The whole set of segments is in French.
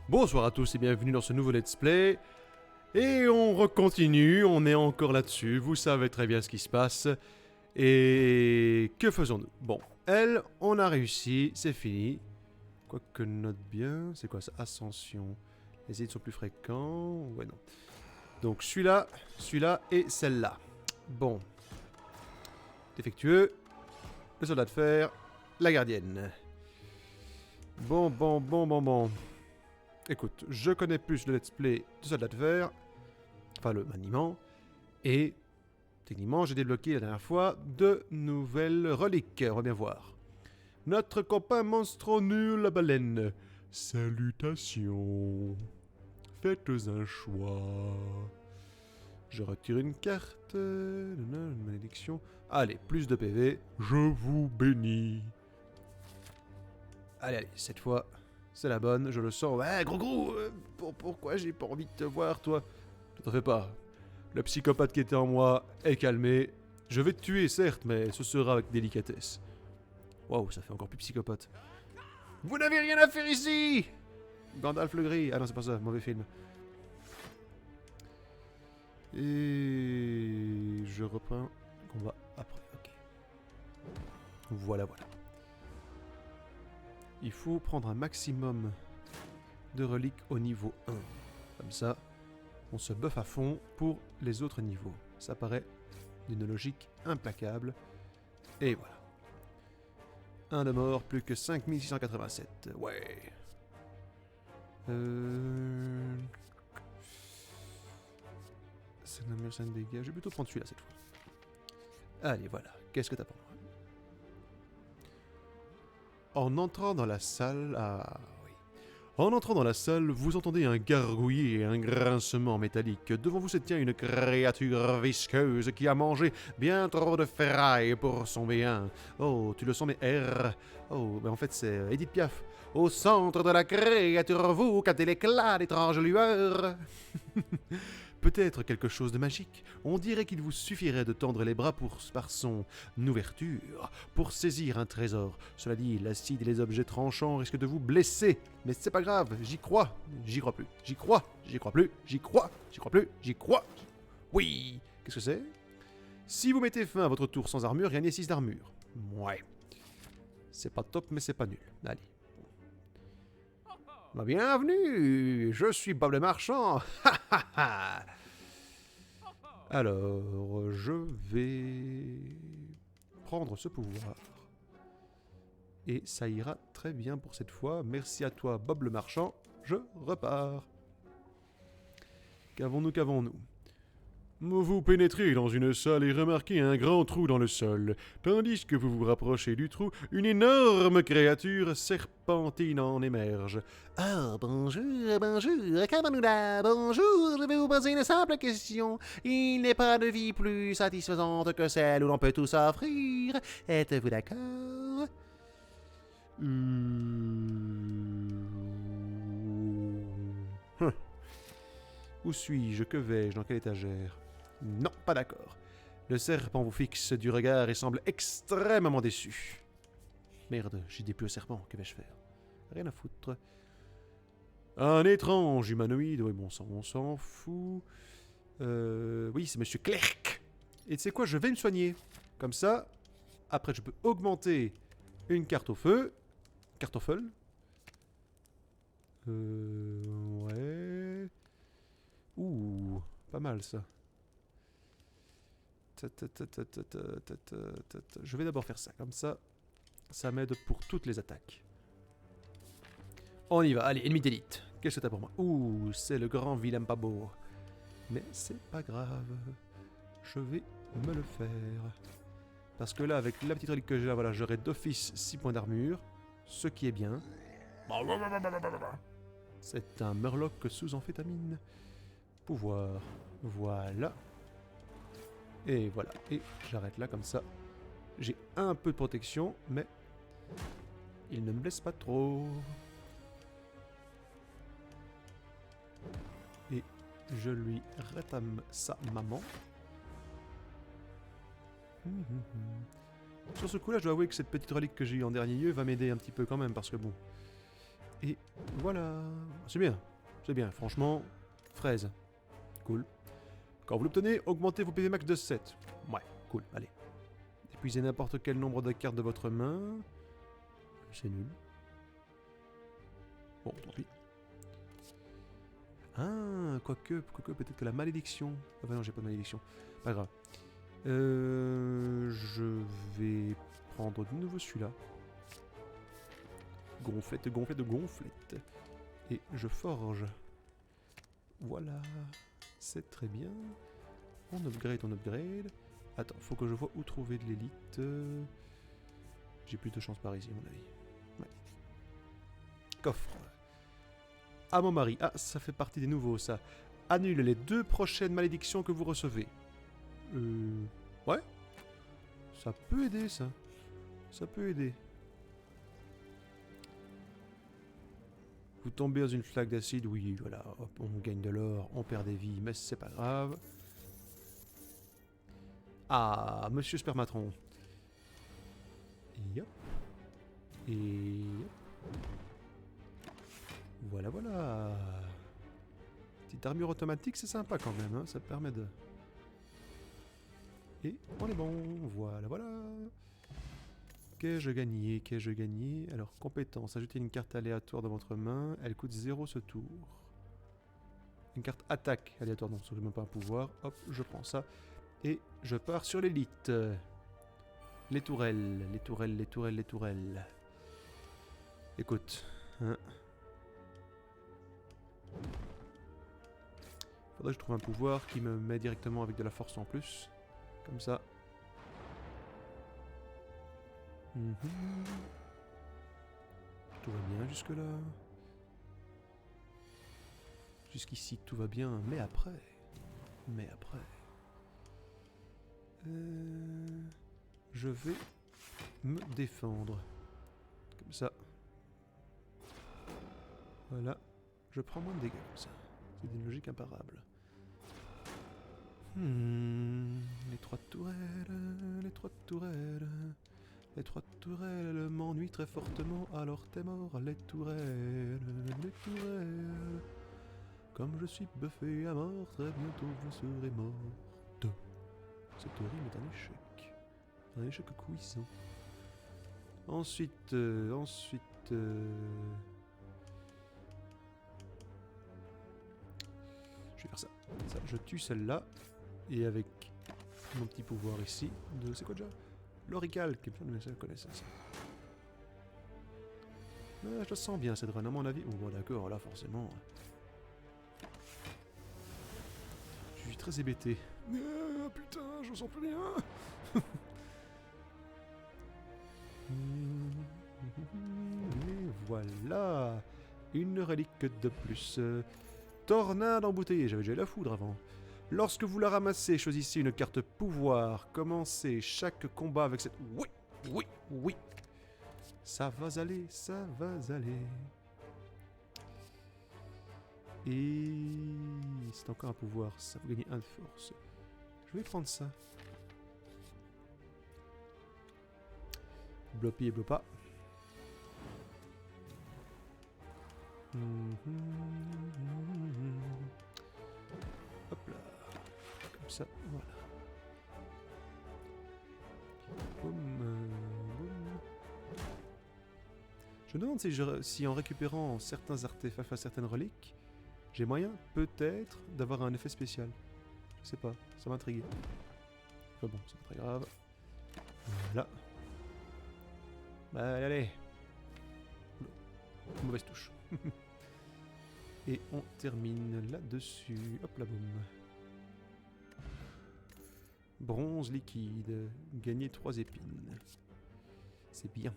Bonsoir à tous et bienvenue dans ce nouveau let's play. Et on recontinue, on est encore là-dessus, vous savez très bien ce qui se passe. Et que faisons-nous? Bon, elle, on a réussi, c'est fini. Quoique note bien, c'est quoi ça? Ascension. Les aides sont plus fréquents. Ouais, non. Donc celui-là et celle-là. Bon. Défectueux. Le soldat de fer. La gardienne. Bon. Écoute, je connais plus le let's play du soldat de fer. Enfin, le maniement. Et techniquement, j'ai débloqué la dernière fois de nouvelles reliques. On va bien voir. Notre copain monstre nul la baleine. Salutations. Faites un choix. Je retire une carte. Une malédiction. Allez, plus de PV. Je vous bénis. Allez, cette fois, c'est la bonne, je le sens. Ouais, gros, pourquoi j'ai pas envie de te voir, toi? Ne t'en fais pas. Le psychopathe qui était en moi est calmé. Je vais te tuer, certes, mais ce sera avec délicatesse. Waouh, ça fait encore plus psychopathe. Vous n'avez rien à faire ici! Gandalf le gris. Ah non, c'est pas ça, mauvais film. Et je reprends le combat après, ok. Voilà. Il faut prendre un maximum de reliques au niveau 1. Comme ça, on se buff à fond pour les autres niveaux. Ça paraît d'une logique implacable. Et voilà. 1 de mort, plus que 5687. Ouais. C'est un mur, c'est un dégât. Je vais plutôt prendre celui-là cette fois. Allez, voilà. Qu'est-ce que t'as pour moi? En entrant dans la salle... Ah, oui. En entrant dans la salle, vous entendez un gargouillis et un grincement métallique. Devant vous se tient une créature visqueuse qui a mangé bien trop de ferraille pour son bien. Oh, tu le sens, mais R. Oh, ben en fait, c'est Edith Piaf. Au centre de la créature, vous captez l'éclat d'étranges lueurs. Peut-être quelque chose de magique. On dirait qu'il vous suffirait de tendre les bras par son ouverture pour saisir un trésor. Cela dit, l'acide et les objets tranchants risquent de vous blesser. Mais c'est pas grave, j'y crois. J'y crois plus. J'y crois. J'y crois plus. J'y crois. J'y crois plus. J'y crois. Oui. Qu'est-ce que c'est? Si vous mettez fin à votre tour sans armure, gagnez 6 d'armure. Ouais. C'est pas top, mais c'est pas nul. Allez. Bienvenue, je suis Bob le Marchand. Alors, je vais prendre ce pouvoir. Et ça ira très bien pour cette fois. Merci à toi, Bob le Marchand. Je repars. Qu'avons-nous? Vous pénétrez dans une salle et remarquez un grand trou dans le sol. Tandis que vous vous rapprochez du trou, une énorme créature serpentine en émerge. Ah, bonjour, qu'avons-nous là? Bonjour, je vais vous poser une simple question. Il n'est pas de vie plus satisfaisante que celle où l'on peut tout s'offrir. Êtes-vous d'accord? Où suis-je? Que vais-je? Dans quelle étagère? Non, pas d'accord. Le serpent vous fixe du regard et semble extrêmement déçu. Merde, j'ai des plus au serpent, que vais-je faire? Rien à foutre. Un étrange humanoïde, oui bon sang, on s'en fout. Oui, c'est Monsieur Clerc. Et tu sais quoi, je vais me soigner. Comme ça, après je peux augmenter une carte au feu. Cartoffel. Ouais. Ouh, pas mal ça. Je vais d'abord faire ça, comme ça, ça m'aide pour toutes les attaques. On y va, allez, ennemi d'élite. Qu'est-ce que t'as pour moi? Ouh, c'est le grand vilain pas beau. Mais c'est pas grave, je vais me le faire. Parce que là, avec la petite relique que j'ai là, voilà, j'aurai d'office 6 points d'armure, ce qui est bien. C'est un murloc sous amphétamine. Pouvoir, voilà. Et voilà, et j'arrête là comme ça. J'ai un peu de protection, mais il ne me blesse pas trop. Et je lui rétame sa maman. Sur ce coup-là, je dois avouer que cette petite relique que j'ai eue en dernier lieu va m'aider un petit peu quand même, parce que bon, Et voilà. C'est bien. C'est bien. Franchement, fraise. Cool. Quand vous l'obtenez, augmentez vos PV max de 7. Ouais, cool. Allez. Épuisez n'importe quel nombre de cartes de votre main. C'est nul. Bon, tant pis. Ah, quoique peut-être que la malédiction... Ah bah non, j'ai pas de malédiction. Pas grave. Je vais prendre de nouveau celui-là. Gonflette, gonflette, gonflette. Et je forge. Voilà. C'est très bien. On upgrade, on upgrade. Attends, faut que je vois où trouver de l'élite. J'ai plus de chance par ici, à mon avis. Ouais. Coffre. À mon mari. Ah, ça fait partie des nouveaux, ça. Annule les 2 prochaines malédictions que vous recevez. Ouais. Ça peut aider, ça. Ça peut aider. Vous tombez dans une flaque d'acide, oui, voilà. Hop, on gagne de l'or, on perd des vies, mais c'est pas grave. Ah, monsieur Spermatron. Et hop. Et hop. Voilà, voilà. Petite armure automatique, c'est sympa quand même, hein, ça permet de... Et on est bon, voilà, voilà. Qu'ai-je gagné? Qu'ai-je gagné? Alors, compétence, ajouter une carte aléatoire dans votre main, elle coûte 0 ce tour. Une carte attaque aléatoire, non, c'est même pas un pouvoir. Hop, je prends ça. Et je pars sur l'élite. Les tourelles, les tourelles, les tourelles, les tourelles. Écoute, hein. Faudrait que je trouve un pouvoir qui me met directement avec de la force en plus. Comme ça. Tout va bien jusque-là. Jusqu'ici, tout va bien. Mais après... Mais après... je vais me défendre. Comme ça. Voilà. Je prends moins de dégâts comme ça. C'est une logique imparable. Les 3 tourelles, les 3 tourelles. Les 3 tourelles m'ennuient très fortement, alors t'es mort, les tourelles, les tourelles. Comme je suis buffé à mort, très bientôt vous serez morte. Cette rime est un échec. Un échec cuisant. Ensuite, je vais faire ça. Ça, je tue celle-là. Et avec mon petit pouvoir ici, de... C'est quoi déjà? L'oricalque. Je connais ça. Ah, je la sens bien cette run, à mon avis. Oh, bon, d'accord, là, forcément. Je suis très hébété. Ah, putain, je sens plus rien. Et voilà. Une relique de plus. Tornade embouteillée. J'avais déjà eu la foudre avant. Lorsque vous la ramassez, choisissez une carte pouvoir. Commencez chaque combat avec cette... Oui, oui, oui. Ça va aller, ça va aller. Et... c'est encore un pouvoir, ça vous gagnez 1 de force. Je vais prendre ça. Bloppy et Bloppa. Hop là. Comme ça, voilà. Boum, boum. Je me demande si en récupérant certains artefacts, certaines reliques, j'ai moyen, peut-être, d'avoir un effet spécial. Je sais pas, ça m'intrigue. Enfin bon, c'est pas très grave. Voilà. Allez, allez. Oula. Mauvaise touche. Et on termine là-dessus. Hop là, boum. Bronze liquide. Gagner 3 épines. C'est bien.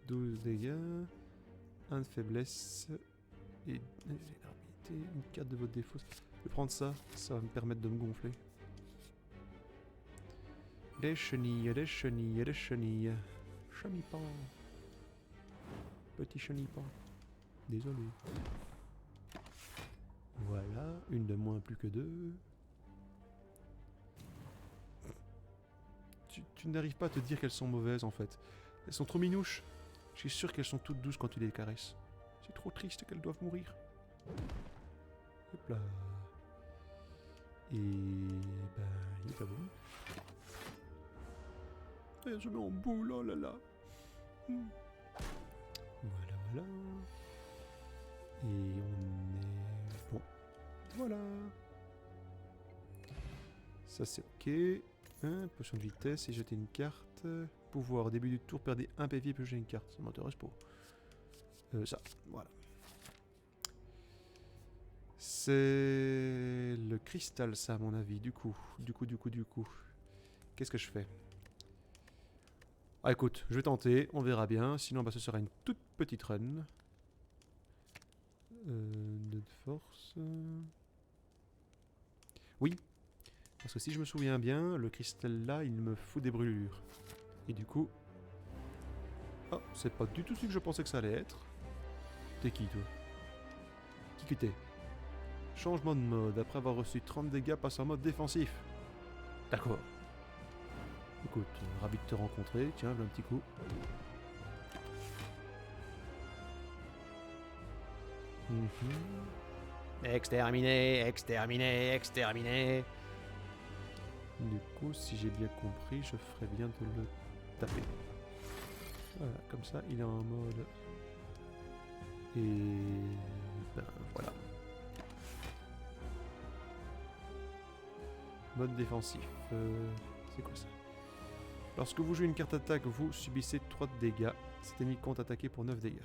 12 dégâts. 1 de faiblesse. Et une carte de votre défaut. Je vais prendre ça. Ça va me permettre de me gonfler. Les chenilles, les chenilles, les chenilles. Chenipan. Petit chenipan. Désolé. Voilà, une de moins plus que 2. Tu n'arrives pas à te dire qu'elles sont mauvaises en fait. Elles sont trop minouches. Je suis sûr qu'elles sont toutes douces quand tu les caresses. C'est trop triste qu'elles doivent mourir. Hop là. Et ben, il est pas bon. Et elle se met en boule, oh là là. Voilà, voilà. Et on est bon. Voilà. Ça c'est ok. Potion de vitesse et jeter une carte. Pouvoir au début du tour, perdez un PV et piocher une carte. Ça m'intéresse pas. Ça, voilà. C'est le cristal, ça, à mon avis. Du coup. Qu'est-ce que je fais? Ah, écoute, je vais tenter. On verra bien. Sinon, bah, ce sera une toute petite run. De force. Oui. Parce que si je me souviens bien, le cristal là, il me fout des brûlures. Et du coup... Oh, c'est pas du tout ce que je pensais que ça allait être. T'es qui, toi? Qui que t'es? Changement de mode. Après avoir reçu 30 dégâts, passe en mode défensif. D'accord. Écoute, ravi de te rencontrer. Tiens, un petit coup. Exterminé, exterminé, exterminé. Du coup, si j'ai bien compris, je ferais bien de le taper. Voilà, comme ça, il est en mode... Et... ben, voilà. Mode défensif. C'est quoi ça? Lorsque vous jouez une carte attaque, vous subissez 3 de dégâts. Cet ennemi compte attaquer pour 9 dégâts.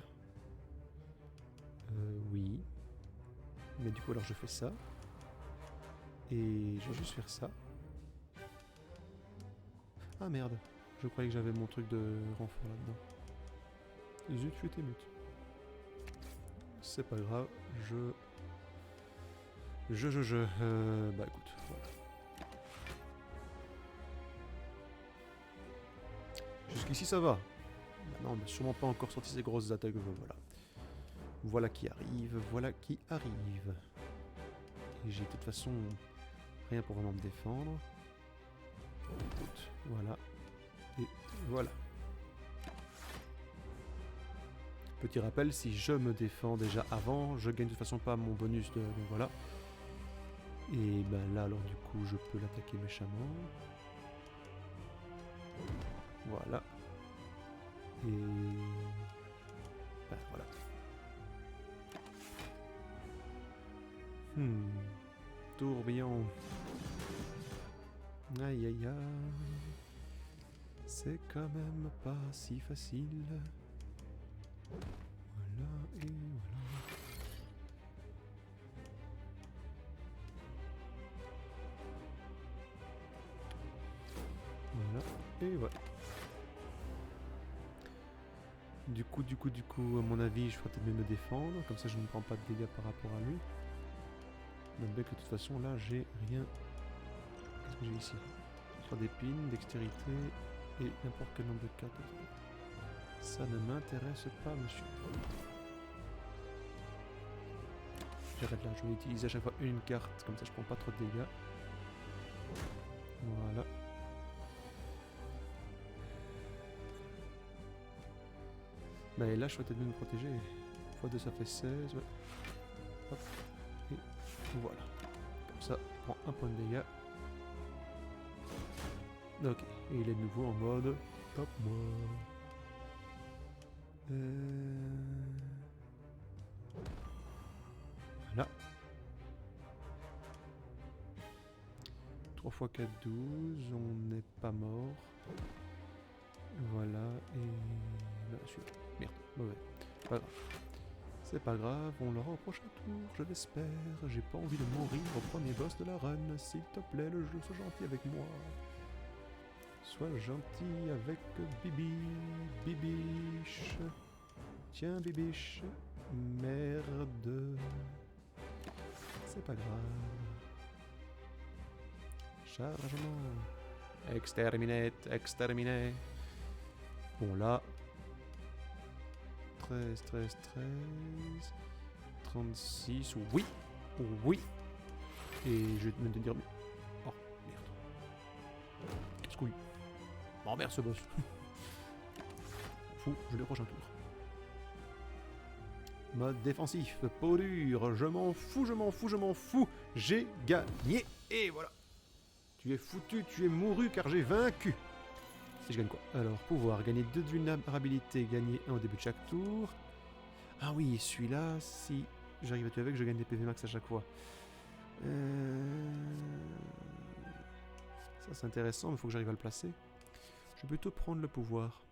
Oui. Mais du coup, alors je fais ça. Et je vais juste faire ça. Ah merde. Je croyais que j'avais mon truc de renfort là-dedans. Zut, je suis mute. C'est pas grave. Bah écoute, voilà. Jusqu'ici ça va. Bah non, mais sûrement pas encore sorti ces grosses attaques. Voilà. Voilà qui arrive, voilà qui arrive. Et j'ai de toute façon rien pour vraiment me défendre. Écoute, voilà. Et voilà. Petit rappel, si je me défends déjà avant, je gagne de toute façon pas mon bonus de... Donc voilà. Et ben là, alors du coup, je peux l'attaquer méchamment. Voilà. Et... ben voilà. Tourbillon. Aïe aïe aïe. C'est quand même pas si facile. Voilà et voilà. Voilà et voilà. Du coup, à mon avis, je ferais peut-être mieux me défendre. Comme ça, je ne prends pas de dégâts par rapport à lui. Donc, bien que de toute façon, là, j'ai rien. Qu'est-ce que j'ai ici? 3 d'épines, dextérité et n'importe quel nombre de cartes. Ça ne m'intéresse pas, monsieur. J'arrête là, je vais utiliser à chaque fois une carte, comme ça je prends pas trop de dégâts. Voilà. Bah et là je vais peut-être mieux me protéger. x2 ça fait 16. Ouais. Hop. Et voilà. Comme ça, je prends un point de dégâts. Ok. Et il est de nouveau en mode top moi. Voilà. 3 x 4, 12. On n'est pas mort. Voilà. Et là, celui-là. Merde. Mauvais. Pas grave. C'est pas grave. On l'aura au prochain tour, je l'espère. J'ai pas envie de mourir au premier boss de la run. S'il te plaît, le jeu, sois gentil avec moi. Sois gentil avec Bibi. Bibiche. Tiens, Bibiche. Merde. C'est pas grave. Chargement. Exterminate, exterminé. Bon là. 13, 13, 13. 36. Oui. Oui. Et je vais me dire... Oh, merde. Casse-couille. M'emmerde ce boss. fous, je l'ai au prochain tour. Mode défensif, peau dure, je m'en fous, je m'en fous, je m'en fous. J'ai gagné. Et voilà. Tu es foutu, tu es mouru car j'ai vaincu. Et je gagne quoi? Alors, pouvoir, gagner 2 de vulnérabilité, gagner 1 au début de chaque tour. Ah oui, celui-là, si j'arrive à tuer avec, je gagne des PV max à chaque fois. Ça c'est intéressant, mais il faut que j'arrive à le placer. Je vais plutôt prendre le pouvoir.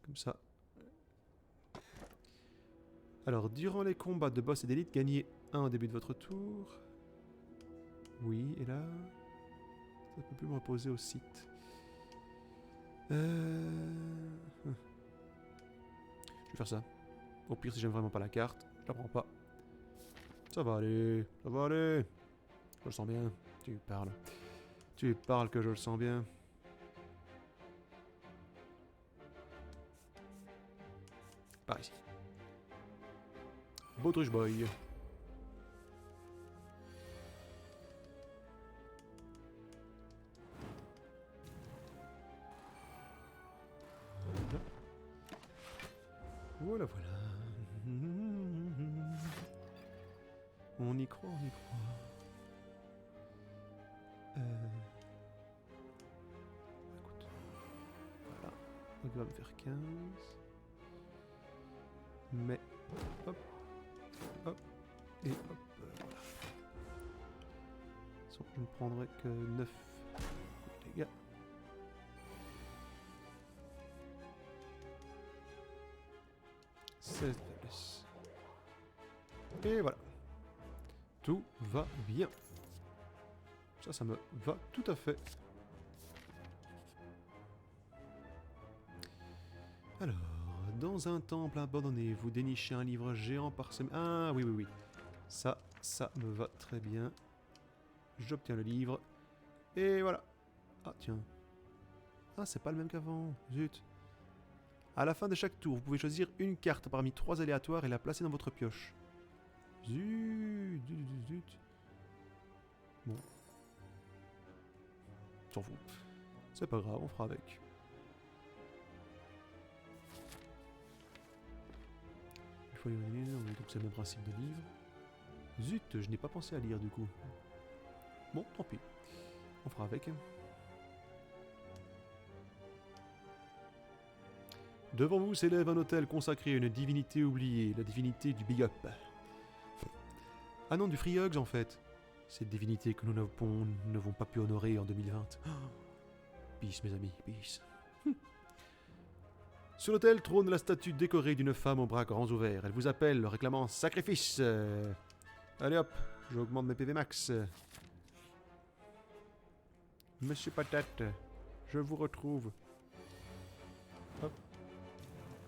Comme ça. Alors, durant les combats de boss et d'élite, gagnez 1 au début de votre tour. Oui, et là... ça peut plus me reposer au site. Je vais faire ça. Au pire, si j'aime vraiment pas la carte, je la prends pas. Ça va aller, ça va aller. Je le sens bien. Tu parles. Tu parles que je le sens bien. Par ici. Bautruche boy. Voilà, voilà. On y croit, on y croit. Écoute. Voilà. Donc il va me faire 15. Mais... hop. Hop. Et hop. Voilà. Bon, je ne prendrai que 9 dégâts. De faiblesse. Et voilà. Tout va bien. Ça me va tout à fait. Alors, dans un temple abandonné, vous dénichez un livre géant parsemé... Ah oui, oui, oui. Ça me va très bien. J'obtiens le livre. Et voilà. Ah, tiens. Ah, c'est pas le même qu'avant. Zut. À la fin de chaque tour, vous pouvez choisir une carte parmi 3 aléatoires et la placer dans votre pioche. Zut, zut, zut, zut. Bon. S'en fout. C'est pas grave, on fera avec. Il faut lire, donc c'est le même principe de livre. Zut, je n'ai pas pensé à lire du coup. Bon, tant pis. On fera avec. Devant vous s'élève un autel consacré à une divinité oubliée, la divinité du Big Up. Ah non, du Free Hugs en fait. Cette divinité que nous n'avons pas pu honorer en 2020. Peace mes amis, peace. Sur l'autel trône la statue décorée d'une femme aux bras grands ouverts. Elle vous appelle, réclamant sacrifice. Allez hop, j'augmente mes PV max. Monsieur Patate, je vous retrouve. Hop,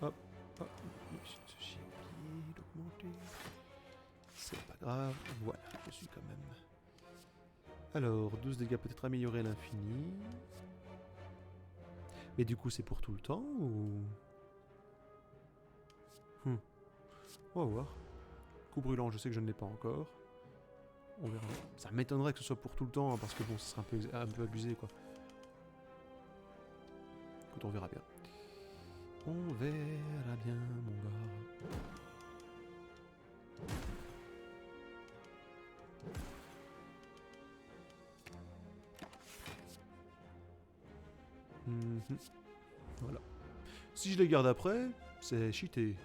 hop, hop. J'ai oublié d'augmenter. C'est pas grave, voilà, je suis quand même. Alors, 12 dégâts peut-être améliorés à l'infini. Mais du coup, c'est pour tout le temps ou... On va voir. Coup brûlant, je sais que je ne l'ai pas encore. On verra. Ça m'étonnerait que ce soit pour tout le temps, hein, parce que bon, ce serait un peu abusé, quoi. Écoute, on verra bien. On verra bien, mon gars. Voilà. Si je les garde après, c'est cheaté.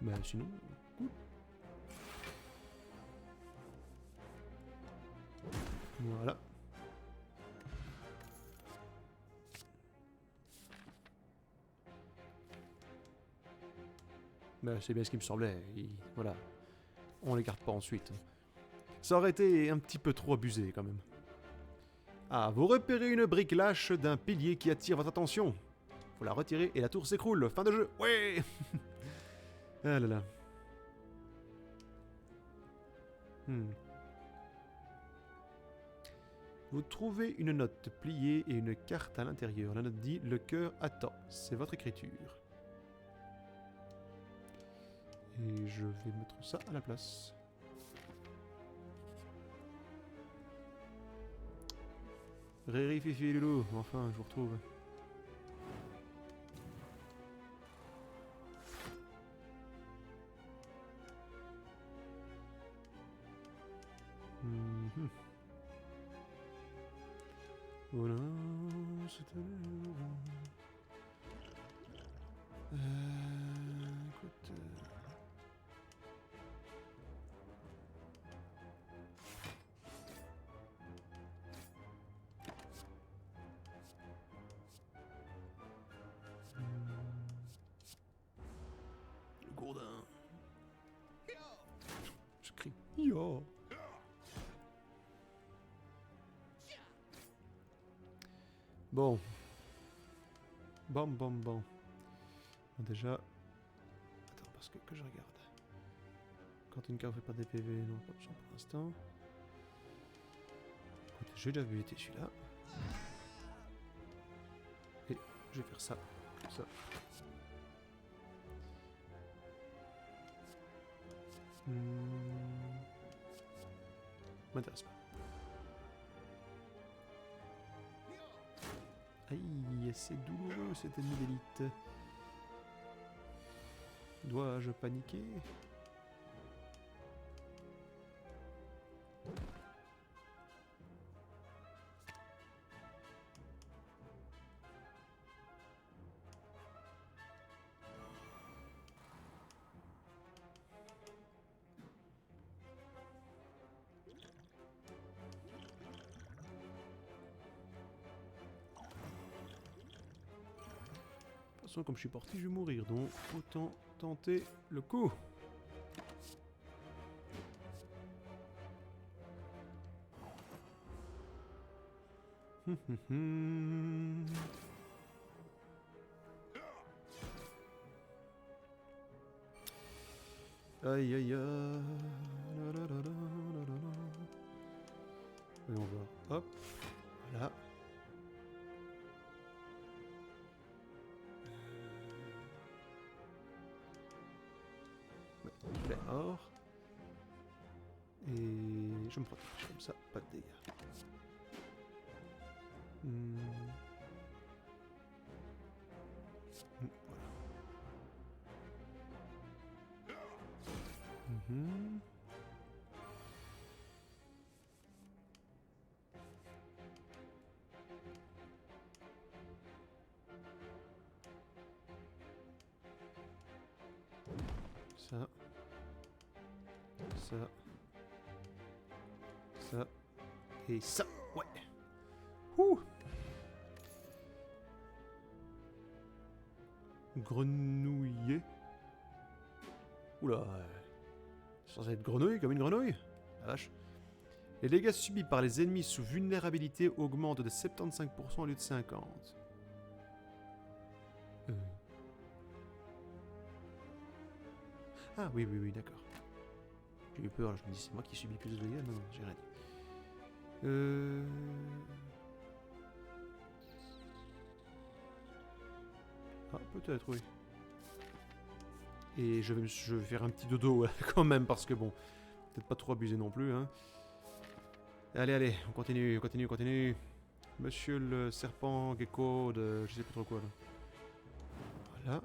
Mais sinon, cool. Voilà. Ben, c'est bien ce qui me semblait. Voilà. On les garde pas ensuite. Ça aurait été un petit peu trop abusé quand même. Ah, vous repérez une brique lâche d'un pilier qui attire votre attention. Faut la retirer et la tour s'écroule. Fin de jeu. Ouais. Ah là là. Vous trouvez une note pliée et une carte à l'intérieur. La note dit « Le cœur attend ». C'est votre écriture. Et je vais mettre ça à la place. Riri Fifi Loulou, enfin je vous retrouve. Oh non, c'était... écoute... Le gourdin. Je crie. Yo. Bon. Bon. Déjà... Attends, parce que je regarde. Quand une carte fait pas des PV, non, pas besoin pour l'instant. J'ai déjà habilité celui-là. Et je vais faire ça, comme ça. M'intéresse pas. Aïe, c'est douloureux cet ennemi d'élite. Dois-je paniquer? De toute façon, comme je suis parti, je vais mourir, donc autant tenter le coup. Aïe aïe aïe. Et on va, hop, voilà. Ouais, je l'ai or. Et je me protège comme ça, pas de dégâts. Voilà. Ça. Ça. Ça. Et ça. Ouais. Ouh. Grenouiller. Oula. C'est censé être grenouille comme une grenouille. La vache. Les dégâts subis par les ennemis sous vulnérabilité augmentent de 75% au lieu de 50%. Ah oui, d'accord. J'ai eu peur, je me dis c'est moi qui subis plus de dégâts. Non, j'ai rien dit. Ah, peut-être, oui. Et je vais faire un petit dodo quand même, parce que bon, peut-être pas trop abuser non plus, hein. Allez, on continue. Monsieur le serpent gecko de je sais pas trop quoi, là. Voilà.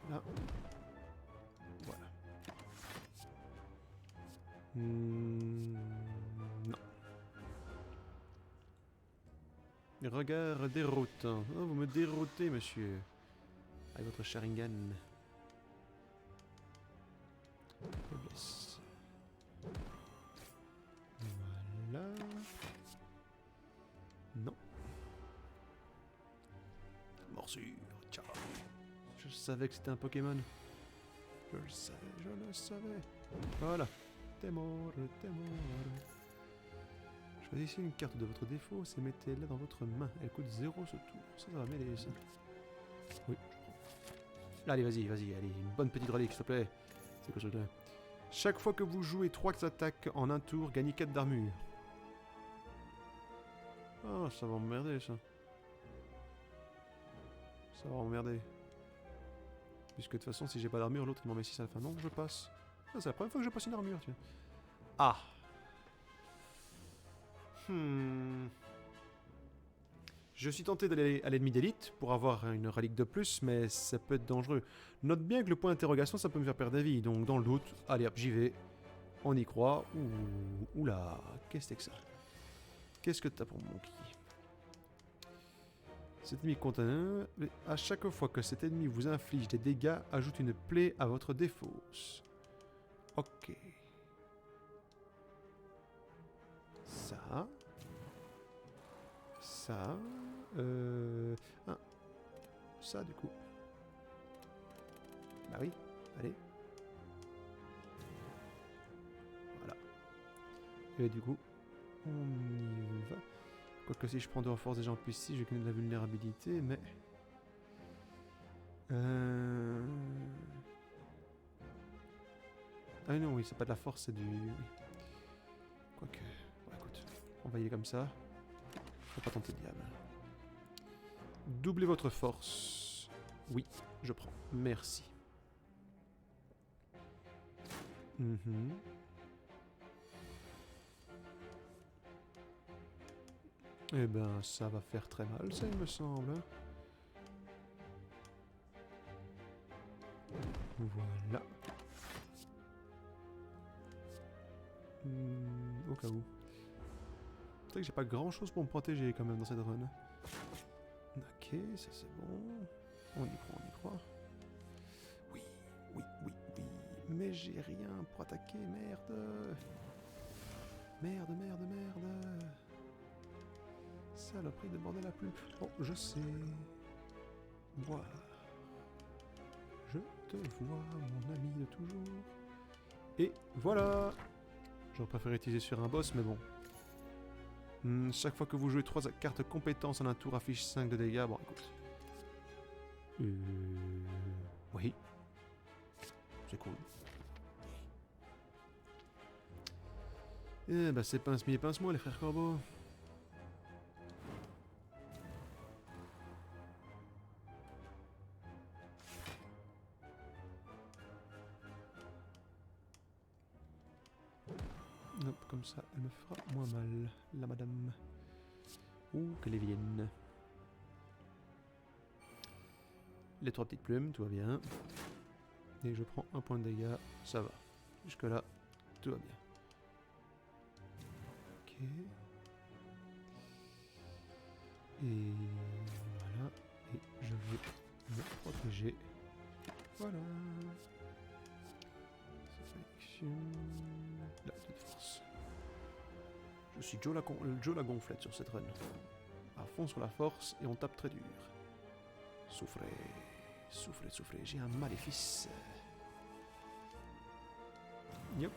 Non. Regard déroutant. Oh, vous me déroutez, monsieur. Avec votre Sharingan. Faiblesse. Voilà. Non. Morsure. Ciao. Je savais que c'était un Pokémon. Je le savais. Voilà. T'es mort. Choisissez une carte de votre défaut et mettez-la dans votre main. Elle coûte 0 ce tour. Ça va m'aider, ça. Oui, je prends. Allez, vas-y. Allez, une bonne petite relique, s'il te plaît. C'est quoi ce truc-là? Chaque fois que vous jouez 3 attaques en un tour, gagnez 4 d'armure. Ah, ça va m'emmerder, ça. Ça va m'emmerder. Puisque de toute façon, si j'ai pas d'armure, l'autre il m'en met 6 à la fin. Non, je passe. Ah, c'est la première fois que je passe une armure, tiens. Ah. Je suis tenté d'aller à l'ennemi d'élite pour avoir une relique de plus, mais ça peut être dangereux. Note bien que le point d'interrogation, ça peut me faire perdre la vie. Donc, dans le doute, allez hop, j'y vais. On y croit. Oula, qu'est-ce que c'est que ça? Qu'est-ce que t'as pour mon qui? Cet ennemi content. À chaque fois que cet ennemi vous inflige des dégâts, ajoute une plaie à votre défausse. Ok. Ça. Ça. Ah. Ça, du coup. Bah oui, allez. Voilà. Et du coup, on y va. Quoique si je prends 2 en force déjà en plus 6, j'ai quand même de la vulnérabilité, mais... Ah non, oui, c'est pas de la force, c'est du... Quoique... Bon, écoute, on va y aller comme ça. Faut pas tenter le diable. Doublez votre force. Oui, je prends. Merci. Eh ben, ça va faire très mal, ça, il me semble. Voilà. Au cas où. C'est vrai que j'ai pas grand chose pour me protéger quand même dans cette run. Ok, ça c'est bon. On y croit, on y croit. Oui, oui, oui, oui. Mais j'ai rien pour attaquer, merde. Merde, merde, merde. Saloperie de bordel à plus. Oh, je sais. Voir. Je te vois, mon ami de toujours. Et voilà. J'aurais préféré utiliser sur un boss, mais bon. Chaque fois que vous jouez 3 cartes compétences en un tour, affiche 5 de dégâts. Bon, écoute. Oui. C'est cool. Eh ben, c'est pince-mi et pince-moi, les frères corbeaux. Hop, comme ça, elle me fera moins mal, la madame. Ouh, qu'elle est vienne. Les 3 petites plumes, tout va bien. Et je prends un point de dégâts, ça va. Jusque là, tout va bien. Ok. Et voilà. Et je vais me protéger. Voilà. Sélection. Là, de force. Je suis Joe la gonflette sur cette run. À fond sur la force et on tape très dur. Souffrez, souffrez, souffrez. J'ai un maléfice. Yep.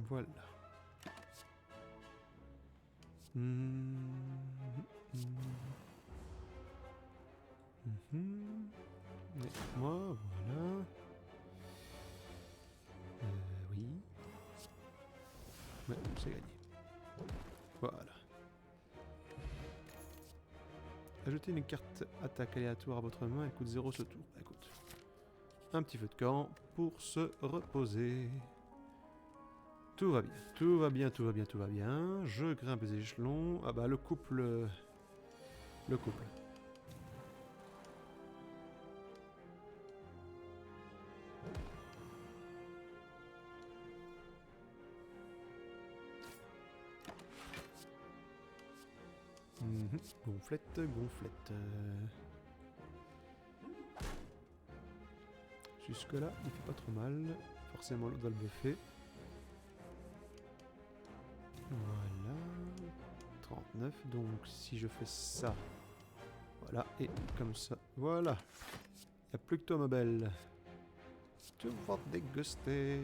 Voilà. Et moi, voilà. Oui. Ouais, c'est gagné. Voilà. Ajoutez une carte attaque aléatoire à votre main, elle coûte 0 ce tour. Bah, écoute. Un petit feu de camp pour se reposer. Tout va bien, tout va bien, tout va bien, tout va bien. Je grimpe les échelons. Ah bah le couple... Le couple. Gonflette, gonflette. Jusque là, il fait pas trop mal. Forcément, l'autre va le buffer. Voilà. 39, donc si je fais ça... Voilà, et comme ça, voilà. Il n'y a plus que toi, ma belle. Tu vas te déguster.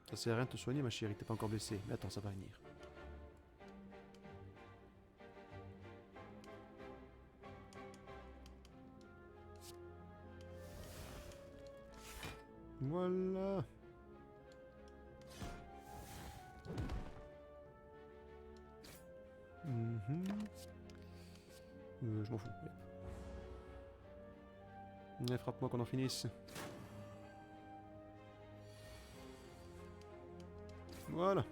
Ça sert à rien de te soigner, ma chérie, t'es pas encore blessée. Mais attends, ça va venir. Voilà. Je m'en fous. Allez, frappe-moi qu'on en finisse. Voilà.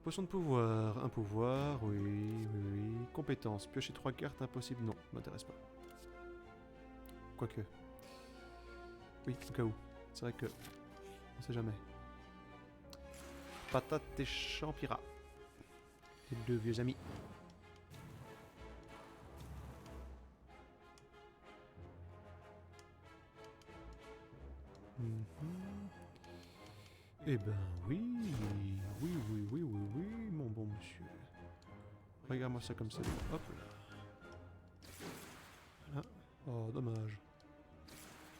Potion de pouvoir, un pouvoir, oui, oui, oui. Compétence, piocher 3 cartes, impossible, non, m'intéresse pas. Quoique. Oui, au cas où. C'est vrai que... On sait jamais. Patate et Champira. Les deux vieux amis. Eh ben oui, oui, oui, oui, oui, oui, mon bon monsieur. Regarde-moi ça comme ça. Hop là. Ah. Oh, dommage.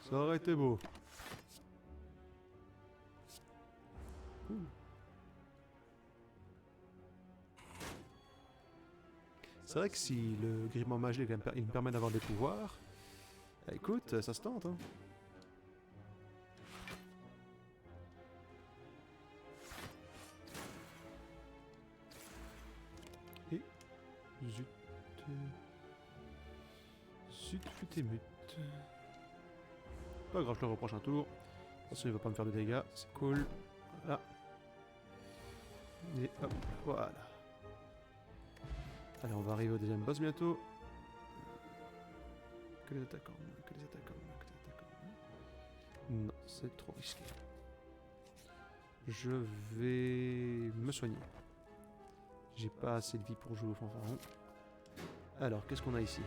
Ça aurait été beau. Cool. C'est vrai que si le grimoire magique il me permet d'avoir des pouvoirs, écoute, ça se tente, hein. Et... Zut... Zut fut et mut. Pas grave, je le reproche un tour. De toute façon, il va pas me faire de dégâts, c'est cool. Voilà. Et hop, voilà. Allez, on va arriver au deuxième boss bientôt. Que les attaquants, que les attaquants, que les attaquants. Non, c'est trop risqué. Je vais me soigner. J'ai pas assez de vie pour jouer au fanfaron. Alors, qu'est-ce qu'on a ici?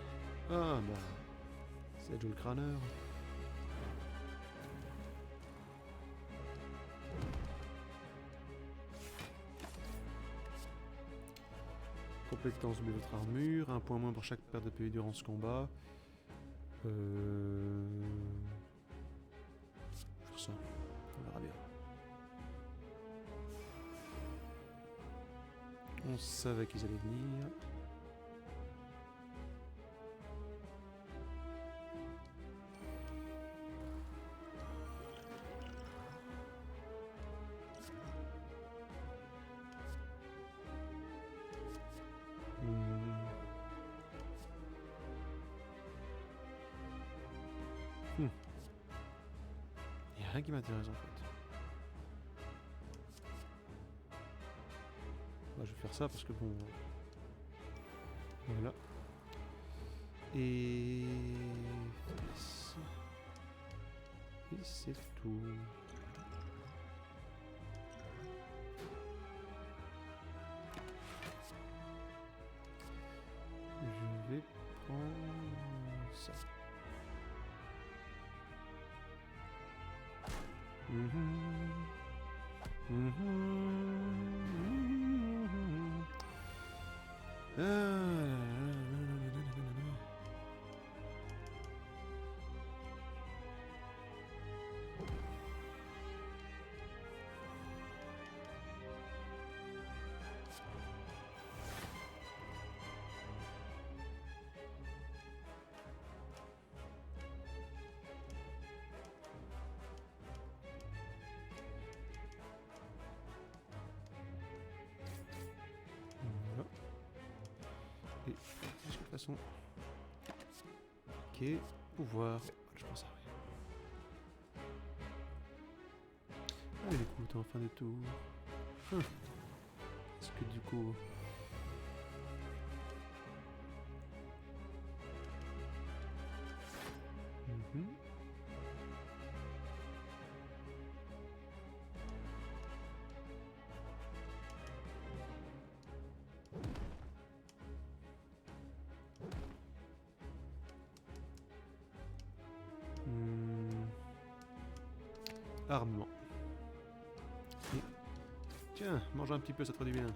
Ah bah... c'est Joe le crâneur. Compétence double votre armure, un point moins pour chaque perte de PV durant ce combat. Faire ça, on verra bien. On savait qu'ils allaient venir. Il n'y a rien qui m'intéresse en fait. Bah, je vais faire ça parce que bon... Voilà. Et... Et c'est tout. Je vais prendre ça. Voilà. Et de toute façon... Ok, pouvoir... Je pense à rien. Allez, écoute, en fin de tour. Est-ce que du coup... Armement. Et... Tiens, mange un petit peu, ça te fera du bien.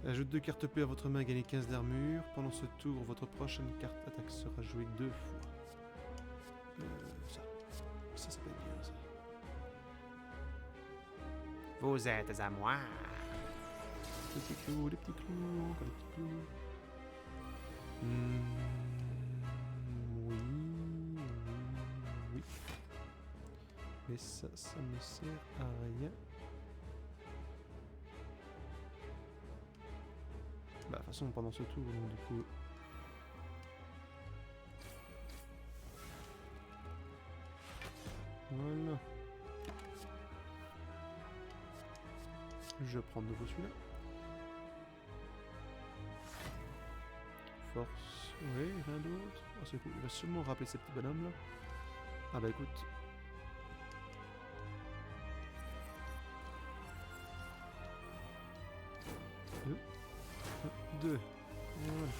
Ajoute 2 cartes P à votre main, gagnez 15 d'armure. Pendant ce tour, votre prochaine carte attaque sera jouée 2 fois. Ça peut être bien, ça. Vous êtes à moi. Les petits clous, les petits clous, encore les petits clous. Oui, oui, oui. Mais ça me sert à rien. Bah, de toute façon, pendant ce tour, donc, du coup... Voilà. Je prends de nouveau celui-là. Force. Oui, rien d'autre. Oh, c'est cool. Il va sûrement rappeler ces petits bonhommes là. Ah bah écoute. Deux. Voilà.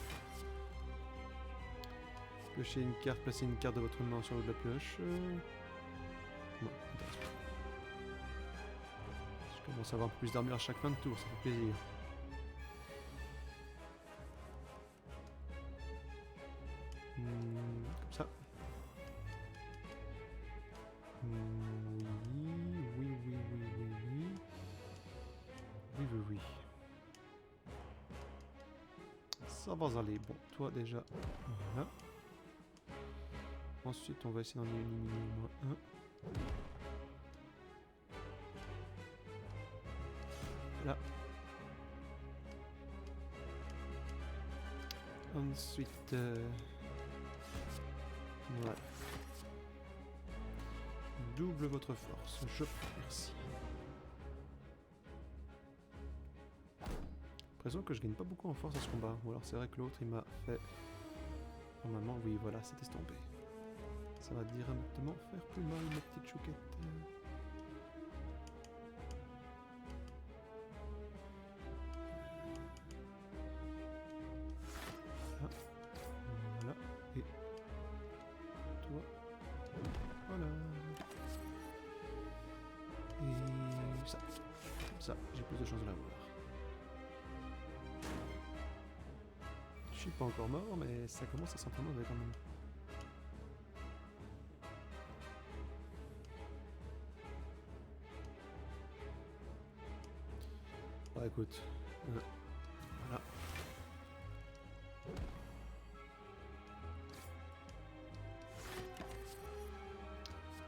Piochez une carte, placez une carte de votre main sur le haut de la pioche. Non, intéresse pas. Je commence à avoir plus d'armure à chaque fin de tour, ça fait plaisir. Comme ça. Oui. Ça va aller. Bon, toi déjà. Voilà. Ensuite, on va essayer d'en éliminer au moins un. Là. Ensuite, voilà. Double votre force. Je merci. L'impression que je gagne pas beaucoup en force à ce combat. Ou alors c'est vrai que l'autre il m'a fait. Normalement, oui, voilà, c'est estompé. Ça va directement faire plus mal, ma petite chouquette. Voilà. Et toi. Voilà. Et ça. Comme ça, j'ai plus de chances de l'avoir. Je suis pas encore mort, mais ça commence à sentir mauvais quand même. Bah écoute. Voilà.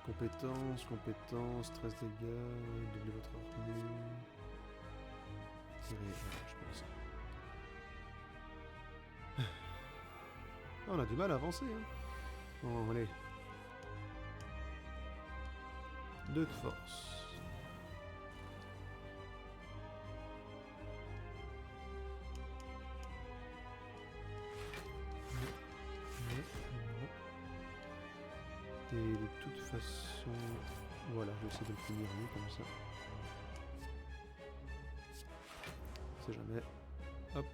Compétence, 13 dégâts, doublez votre armure. C'est réel, je pense. On a du mal à avancer, hein. Bon, allez. 2 de force. Et de toute façon... Voilà, je vais essayer de le finir mieux comme ça. On sait jamais. Hop.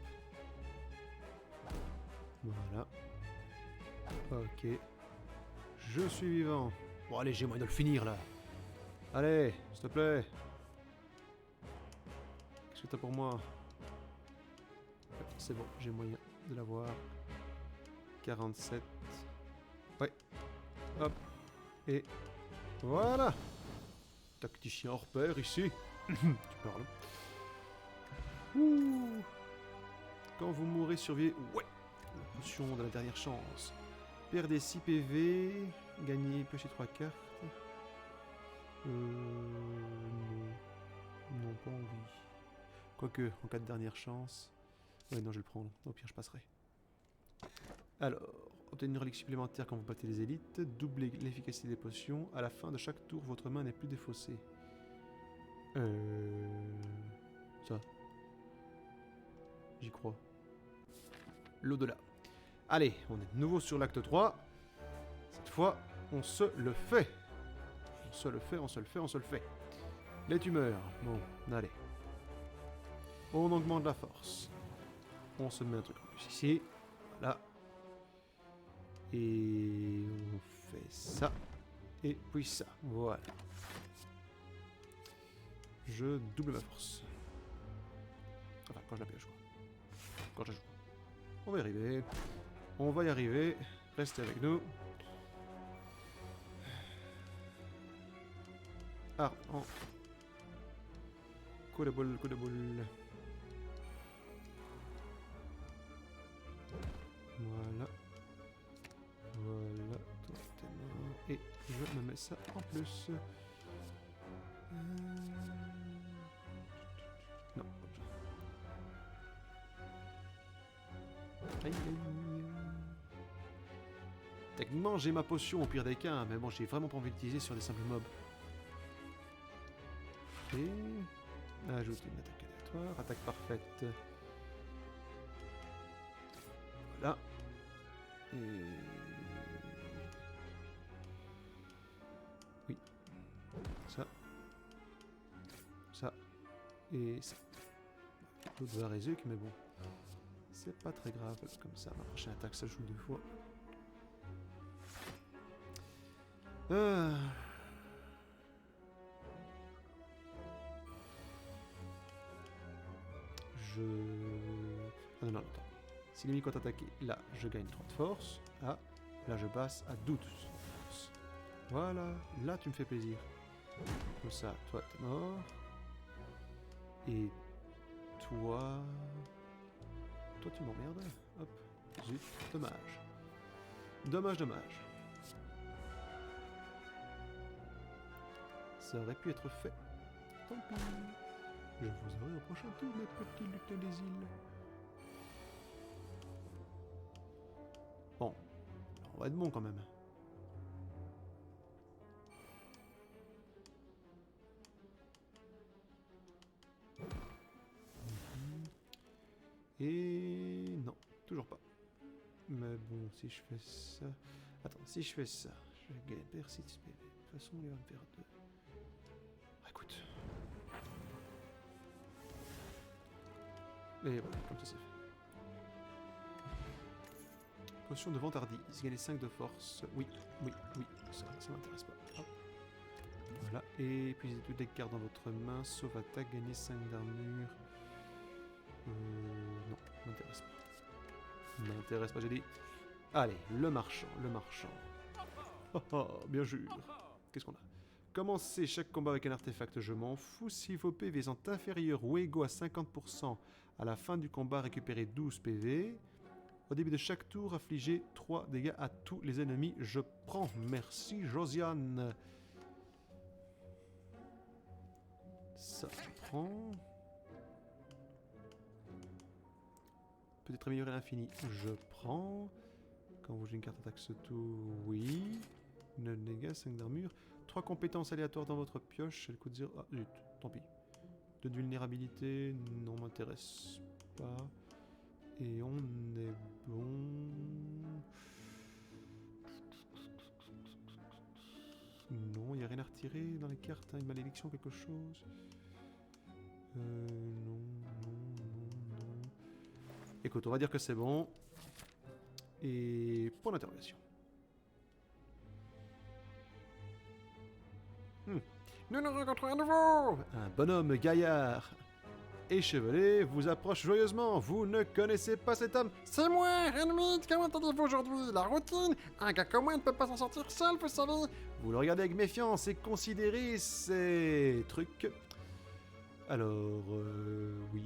Voilà. Ok. Je suis vivant. Bon allez, j'ai moyen de le finir là. Allez, s'il te plaît. Qu'est-ce que t'as pour moi? C'est bon, j'ai moyen de l'avoir. 47. Ouais. Hop. Et voilà. Tacticien hors pair ici. Tu parles. Ouh. Quand vous mourrez, surveillez. Ouais. La potion de la dernière chance. Perdez 6 PV. Gagnez, piochez 3 cartes. Non. Non, pas envie. Quoique, en cas de dernière chance. Ouais, non, je vais le prendre. Au pire, je passerai. Alors, obtenez une relique supplémentaire quand vous battez les élites. Doublez l'efficacité des potions. À la fin de chaque tour, votre main n'est plus défaussée. Ça. J'y crois. L'au-delà. Allez, on est de nouveau sur l'acte 3. Cette fois, on se le fait. On se le fait. Les tumeurs. Bon, allez. On augmente la force. On se met un truc en plus ici. Voilà. Et on fait ça. Et puis ça. Voilà. Je double ma force. Enfin, quand je la pioche, quoi. Quand je la joue. On va y arriver. On va y arriver. Restez avec nous. Ah, en... Coup de boule. Voilà. Voilà. Toi, t'es mort. Et je me mets ça en plus. Non, comme ça. Aïe, aïe. Techniquement, j'ai ma potion au pire des cas, mais bon, j'ai vraiment pas envie d'utiliser sur des simples mobs. Et... Ajoute une attaque aléatoire. Attaque parfaite. Voilà. Et... oui. Ça. Ça. Et ça. L'autre va résuc, mais bon. C'est pas très grave. Comme ça, ma prochaine attaque, ça joue 2 fois. Je... ah non, non, attends. Si l'ennemi contre-attaqué, là, je gagne 3 de force. Ah, là, je passe à 12 de force. Voilà, là, tu me fais plaisir. Comme ça, toi, t'es mort. Et toi... toi, tu m'emmerdes. Hop, zut, dommage. Dommage, dommage. Ça aurait pu être fait. Tant pis. Je vous aurai au prochain tour, mes petits lutins des îles. Bon, on va être bon quand même. Et non, toujours pas. Mais bon, si je fais ça... attends, si je fais ça, je vais gagner perdre 6 PV. De toute façon, il va me faire 2. Écoute. Et voilà, comme ça c'est fait. Potion de vantardise, gagner 5 de force. Oui, oui, oui, ça m'intéresse pas. Hop. Voilà, et épuisez toutes les cartes dans votre main, sauf attaque, gagner 5 d'armure. Non, m'intéresse pas. M'intéresse pas, j'ai dit. Allez, le marchand, le marchand. Oh oh, bien sûr. Qu'est-ce qu'on a? Commencez chaque combat avec un artefact, je m'en fous. Si vos PV sont inférieurs ou égaux à 50%, à la fin du combat, récupérez 12 PV. Au début de chaque tour, affligez 3 dégâts à tous les ennemis. Je prends. Merci, Josiane. Ça, je prends. Peut-être améliorer à l'infini. Je prends. Quand vous jouez une carte attaque ce tour, oui. 9 dégâts, 5 d'armure. 3 compétences aléatoires dans votre pioche. Elle coûte 0. Ah, zut, tant pis. 2 de vulnérabilité, non, m'intéresse pas. Et on est bon. Non, il n'y a rien à retirer dans les cartes, hein, une malédiction, quelque chose. Non. Écoute, on va dire que c'est bon. Et point d'interrogation. Nous nous rencontrons à nouveau. Un bonhomme gaillard échevelé vous approche joyeusement. Vous ne connaissez pas cet homme. C'est moi, ennemi. Comment allez-vous aujourd'hui? La routine. Un gars comme moi ne peut pas s'en sortir seul, vous savez. Vous le regardez avec méfiance et considérez ces trucs. Alors, oui.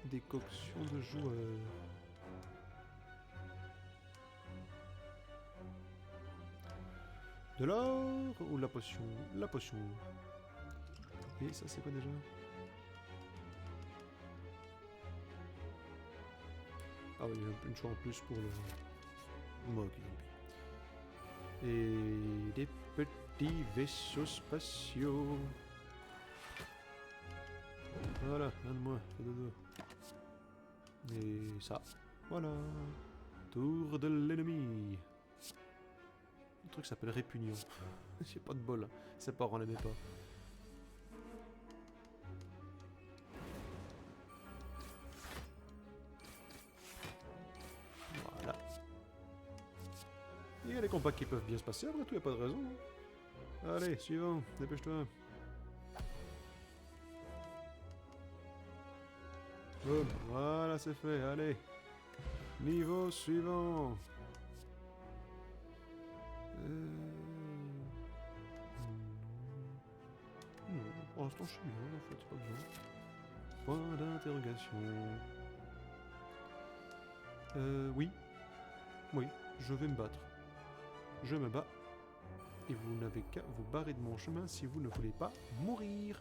Décoction de joueurs. De l'or ou la potion? La potion. Et ça, c'est quoi déjà? Ah oui, il y a une chose en plus pour le... moi, ok, tant pis. Et des petits vaisseaux spatiaux. Voilà, un de moins, fais dodo. Et ça, voilà. Tour de l'ennemi. Le truc s'appelle Répugnion. J'ai pas de bol, hein. Ses parents l'aimaient pas. Voilà. Il y a des combats qui peuvent bien se passer, après tout, y a pas de raison. Hein. Allez, suivant, dépêche-toi. Boum, voilà, c'est fait, allez. Niveau suivant. Non, pour l'instant je suis bien, en fait, c'est pas besoin. Point d'interrogation. Oui. Oui, je vais me battre. Je me bats. Et vous n'avez qu'à vous barrer de mon chemin si vous ne voulez pas mourir.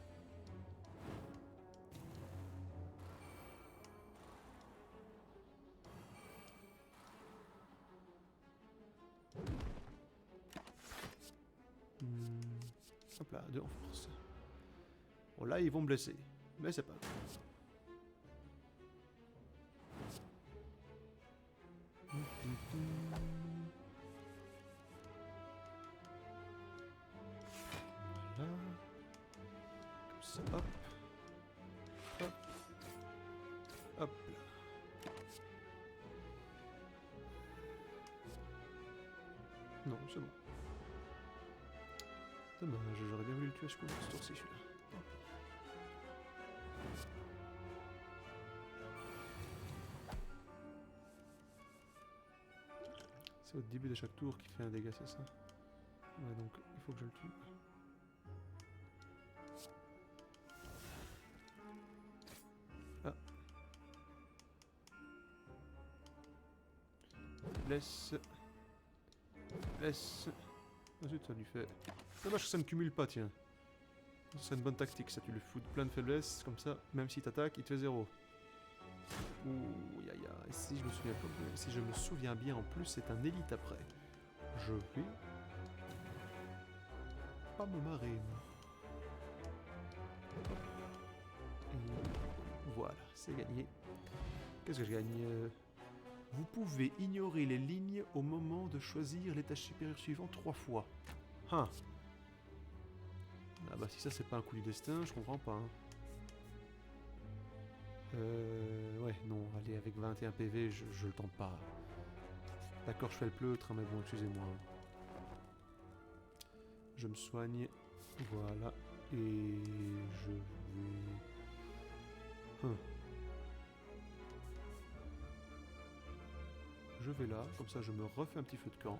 Hop là, 2 en force. Bon, là, ils vont me blesser. Mais c'est pas grave. Voilà. Comme ça, hop. Hop. Hop là. Non, c'est bon. Dommage, j'aurais bien voulu le tuer ce tour-ci, celui-là. C'est au début de chaque tour qui fait un dégât, c'est ça? Ouais, donc il faut que je le tue. Ah. Laisse. Laisse. Ensuite, ça lui fait... Dommage que ça ne cumule pas, tiens. Ce serait une bonne tactique, ça. Tu lui fous plein de faiblesses, comme ça, même s'il t'attaque, il te fait 0. Ouh, ya ya. Et si je me souviens bien, en plus, c'est un élite après. Je vais... pas me marrer, moi. Et voilà, c'est gagné. Qu'est-ce que je gagne? Vous pouvez ignorer les lignes au moment de choisir l'étage supérieur suivant 3 fois. Ah. Ah bah si ça c'est pas un coup du destin, je comprends pas. Hein. Ouais, non, allez, avec 21 PV, je le tente pas. D'accord, je fais le pleutre, mais bon, excusez-moi. Je me soigne, voilà, et je vais... Je vais là, comme ça je me refais un petit feu de camp.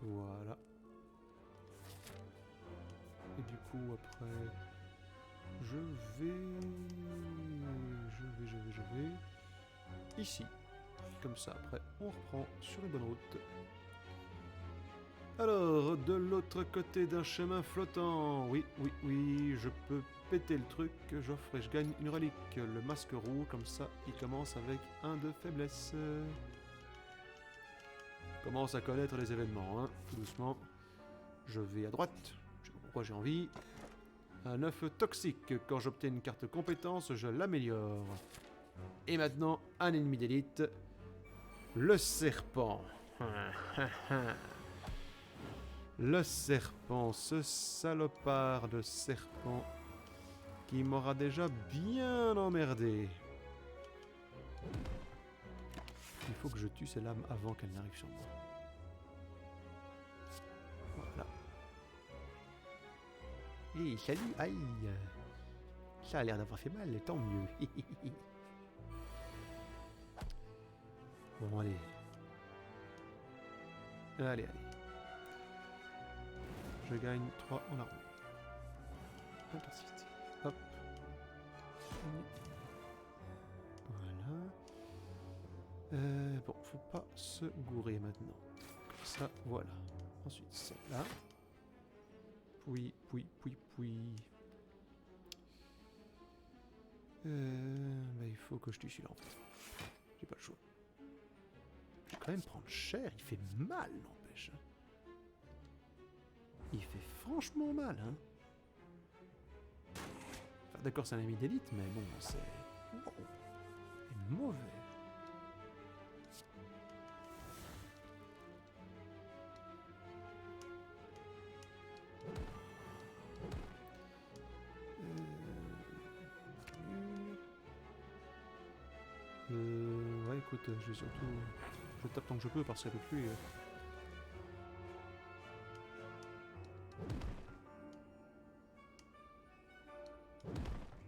Voilà. Et du coup, après... Je vais... Ici. Comme ça, après, on reprend sur une bonne route. Alors, de l'autre côté d'un chemin flottant. Oui, je peux péter le truc. J'offre et je gagne une relique. Le masque roux, comme ça, il commence avec un de faiblesse. Commence à connaître les événements, hein, tout doucement. Je vais à droite. Je sais pas pourquoi j'ai envie. Un œuf toxique. Quand j'obtiens une carte compétence, je l'améliore. Et maintenant, un ennemi d'élite. Le serpent. Le serpent, ce salopard de serpent qui m'aura déjà bien emmerdé. Il faut que je tue ces lames avant qu'elles n'arrivent sur moi. Voilà. Hé, salut, aïe. Ça a l'air d'avoir fait mal, tant mieux. Bon, allez. Allez. Je gagne 3 en armure. Intensité. Hop. Voilà. Bon, faut pas se gourer maintenant. Comme ça, voilà. Ensuite, celle-là. Puis. Bah, il faut que je tue celui-là en fait. J'ai pas le choix. Je vais quand même prendre cher, il fait mal, n'empêche. Il fait franchement mal, hein. Enfin, d'accord, c'est un ami d'élite, mais bon, c'est... Wow. C'est mauvais. Ouais, écoute, je vais surtout... Je tape tant que je peux parce qu'avec lui...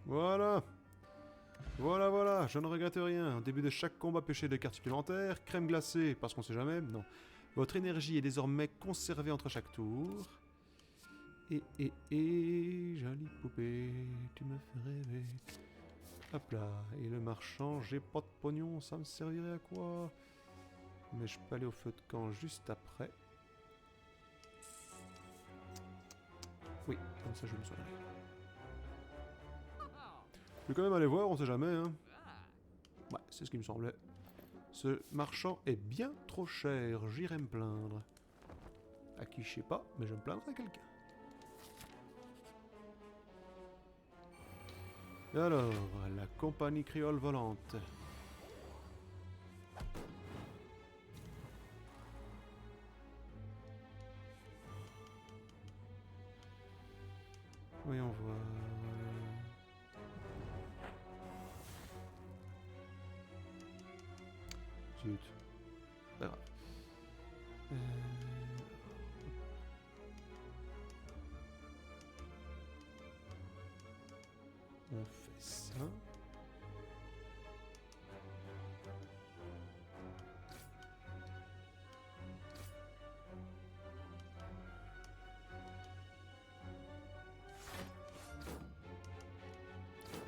Voilà. Voilà, je ne regrette rien. Au début de chaque combat, pêchez des cartes supplémentaires. Crème glacée, parce qu'on sait jamais, non. Votre énergie est désormais conservée entre chaque tour. Jolie poupée, tu me fais rêver. Hop là, et le marchand, j'ai pas de pognon, ça me servirait à quoi? Mais je peux aller au feu de camp juste après. Oui, comme ça je me soignerai. Je vais quand même aller voir, on sait jamais, hein. Ouais, c'est ce qui me semblait. Ce marchand est bien trop cher, j'irai me plaindre. À qui je sais pas, mais je me plaindrai à quelqu'un. Alors, la compagnie créole volante. Voyons voir. Zut. Pas grave. On fait ça.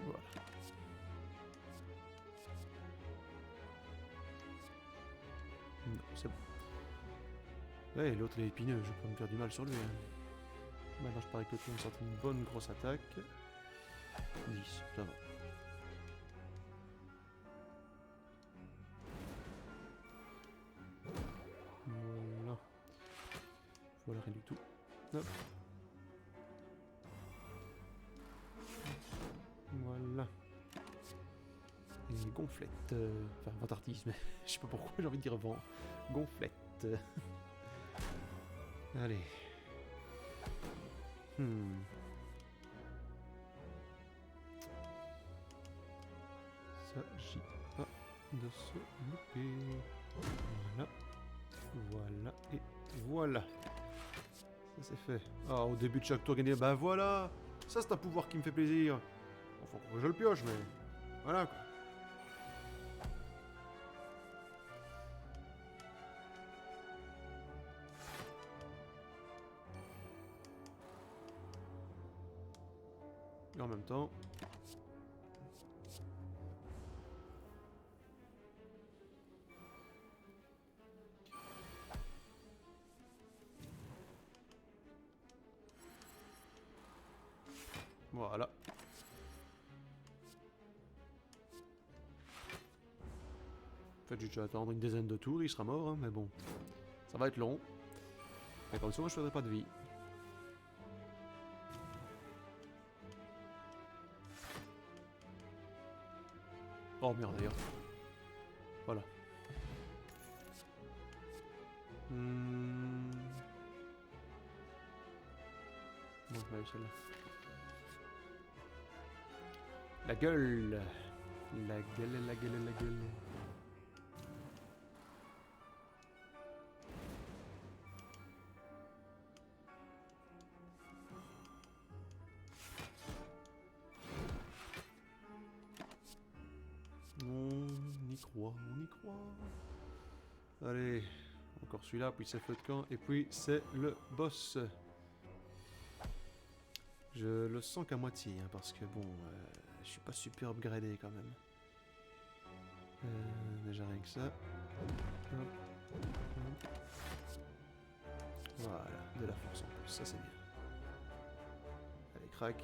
Voilà. Non, c'est bon. Ouais, l'autre il est épineux, je peux me faire du mal sur lui. Hein. Maintenant je parie que le tour me sorte une bonne grosse attaque. 10, ça va. Voilà. Voilà, rien du tout. Hop. Voilà. Et gonflette. Enfin, vantartisme. Je sais pas pourquoi j'ai envie de dire vent. Gonflette. Allez. S'agit pas de se louper. Voilà. Voilà. Et voilà. Ça c'est fait. Ah, au début de chaque tour, gagner. Bah voilà. Ça c'est un pouvoir qui me fait plaisir. Enfin, faut que je le pioche, mais. Voilà quoi. Et en même temps. Voilà. En fait, j'ai dû attendre une dizaine de tours, il sera mort, hein, mais bon. Ça va être long. Mais comme ça, moi, je ferai pas de vie. Oh merde, d'ailleurs. Voilà. Bon, je mets celle-là. La gueule. La gueule, la gueule, la gueule. On y croit, on y croit. Allez, encore celui-là, puis c'est le feu de camp, et puis c'est le boss. Je le sens qu'à moitié, hein, parce que bon, je suis pas super upgradé quand même. Déjà rien que ça. Hop, hop. Voilà, de la force en plus, ça c'est bien. Allez, crac,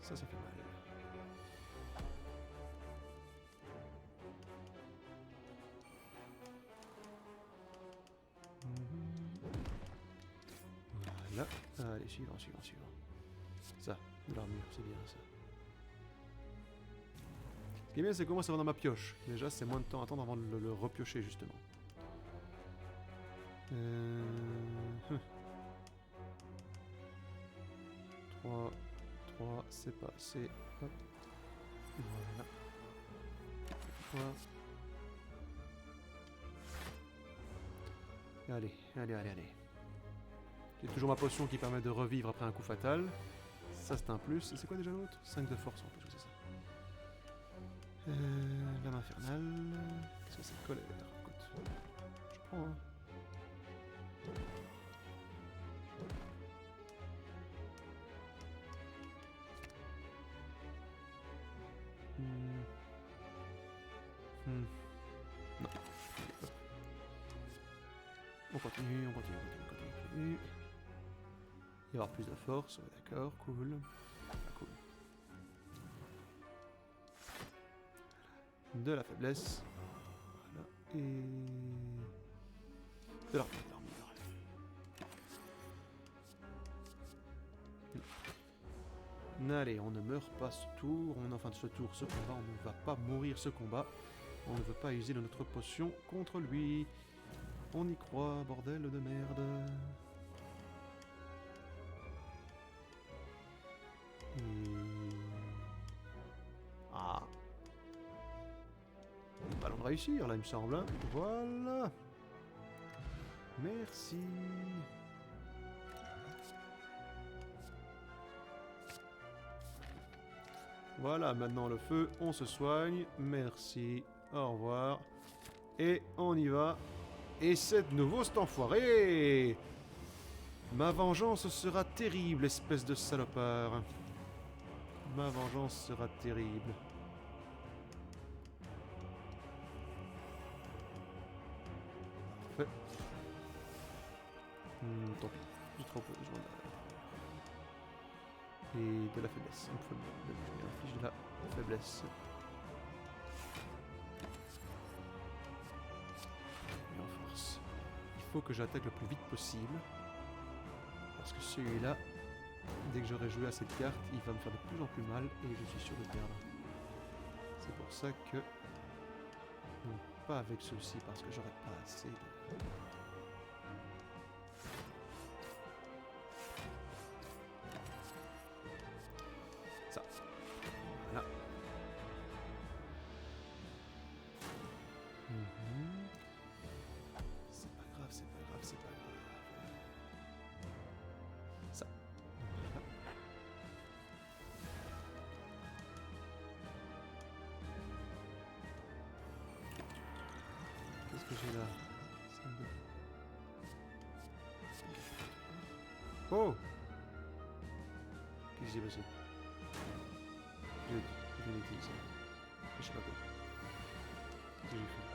ça fait mal. Voilà, allez, suivant, suivant, suivant. Ça, de l'armure, c'est bien ça. Ce qui est bien, c'est que moi ça va dans ma pioche. Déjà, c'est moins de temps à attendre avant de le repiocher, justement. 3, c'est pas assez. Hop. Voilà. 3. Allez, allez, allez, allez. J'ai toujours ma potion qui permet de revivre après un coup fatal. Ça, c'est un plus. Et c'est quoi déjà l'autre? 5 de force en plus, c'est ça. Lame infernale. Qu'est-ce que c'est? Colère. Écoute. Je prends, hein. Non. On continue, on continue, on continue, on continue. Il va y avoir plus de force, ouais, d'accord, cool. Ah, cool. De la faiblesse. Voilà. Et... de l'armure, de l'armure. Allez, on ne meurt pas ce tour. Ce combat, on ne va pas mourir ce combat. On ne veut pas user de notre potion contre lui. On y croit, bordel de merde. Ah. Pas l'on de réussir, là, il me semble. Hein. Voilà. Merci. Voilà, maintenant le feu, on se soigne. Merci. Au revoir. Et on y va. Et c'est de nouveau cet enfoiré. Ma vengeance sera terrible, espèce de salopard. Ma vengeance sera terrible. Parfait. Tant pis, j'ai trop besoin et de la faiblesse. Il me faut je m'inflige de la faiblesse. Et en force. Il faut que j'attaque le plus vite possible. Parce que celui-là, dès que j'aurai joué à cette carte, il va me faire de plus en plus mal et je suis sûr de perdre. C'est pour ça que... Non, pas avec ceux-ci parce que j'aurai pas assez de... Ça. Voilà. C'est pas grave, c'est pas grave, c'est pas grave. Ça. Voilà. Qu'est-ce que j'ai là? Oh! Qu'est-ce qui s'est passé? Je l'ai utilisé. Je sais pas quoi. Qu'est-ce que j'ai fait?